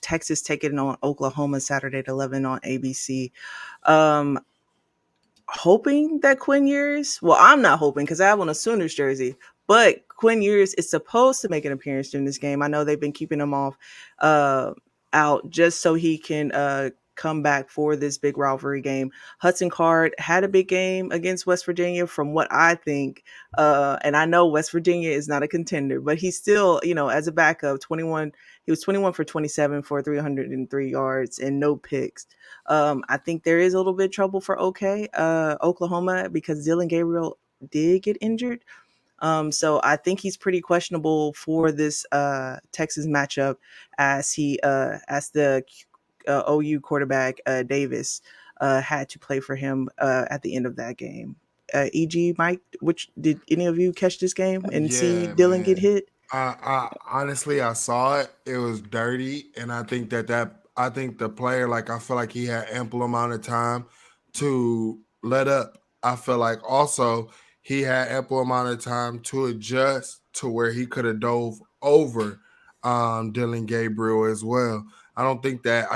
Texas taking on Oklahoma Saturday at 11 on ABC. Um, Hoping that Quinn Ewers, well, I'm not hoping because I have on a Sooners jersey, but Quinn Ewers is supposed to make an appearance during this game. I know they've been keeping him off uh, out just so he can come back for this big rivalry game. Hudson Card had a big game against West Virginia, from what I think. And I know West Virginia is not a contender, but he's still, as a backup, 21. He was 21 for 27 for 303 yards and no picks. I think there is a little bit of trouble for Oklahoma, because Dylan Gabriel did get injured. So I think he's pretty questionable for this Texas matchup, as the OU quarterback Davis had to play for him at the end of that game. EG, Mike, which did any of you catch this game and see Yeah, Dylan get man. hit? I honestly I saw it. It was dirty, and I think I think the player, like, I feel like he had ample amount of time to let up. I feel like also he had ample amount of time to adjust to where he could have dove over Dylan Gabriel as well. I think that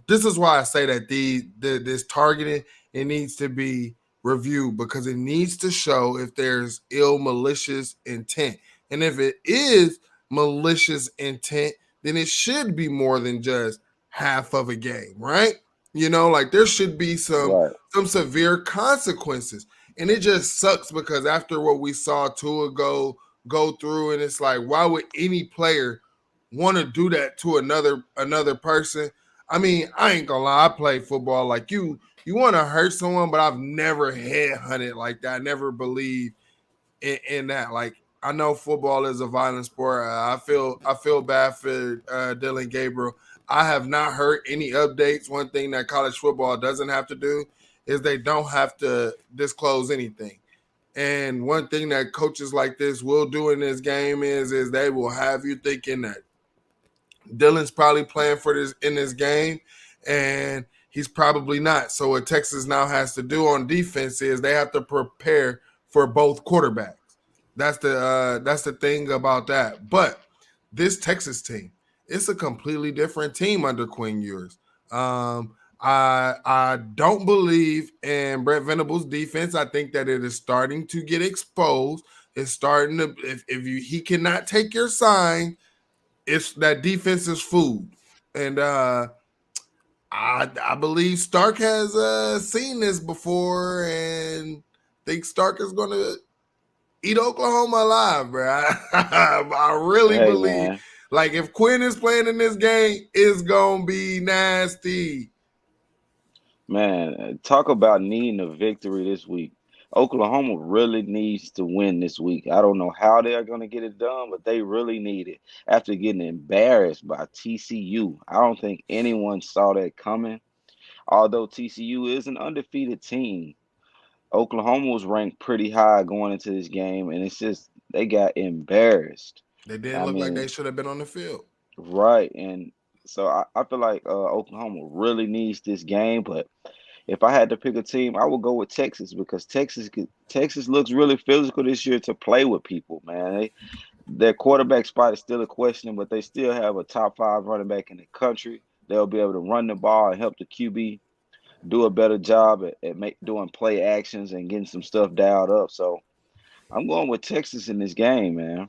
this is why I say that this targeting, it needs to be reviewed, because it needs to show if there's ill malicious intent. And if it is malicious intent, then it should be more than just half of a game, right? Like, there should be some Right. severe consequences. And it just sucks, because after what we saw Tua go through, and it's like, why would any player want to do that to another person? I mean, I ain't gonna lie, I play football. Like, you want to hurt someone, but I've never headhunted like that. I never believed in that. Like, I know football is a violent sport. I feel bad for Dylan Gabriel. I have not heard any updates. One thing that college football doesn't have to do is they don't have to disclose anything. And one thing that coaches like this will do in this game is they will have you thinking that Dylan's probably playing for this in this game, and he's probably not. So what Texas now has to do on defense is they have to prepare for both quarterbacks. That's the thing about that. But this Texas team, it's a completely different team under Quinn Ewers. I don't believe in Brett Venables' defense. I think that it is starting to get exposed. It's starting to, he cannot take your sign, it's that defense is food. And I believe Stark has seen this before, and think Stark is going to eat Oklahoma alive, bro. I really Hey, believe, man. like, if Quinn is playing in this game, it's going to be nasty. Man, talk about needing a victory this week. Oklahoma really needs to win this week. I don't know how they are going to get it done, but they really need it. After getting embarrassed by TCU, I don't think anyone saw that coming. Although TCU is an undefeated team, Oklahoma was ranked pretty high going into this game, and it's just they got embarrassed. They didn't I look like they mean, should have been on the field. right. And so I feel like Oklahoma really needs this game, but if I had to pick a team, I would go with Texas because Texas looks really physical this year to play with people, man. Their quarterback spot is still a question, but they still have a top 5 running back in the country. They'll be able to run the ball and help the QB do a better job at doing play actions and getting some stuff dialed up. So I'm going with Texas in this game, man.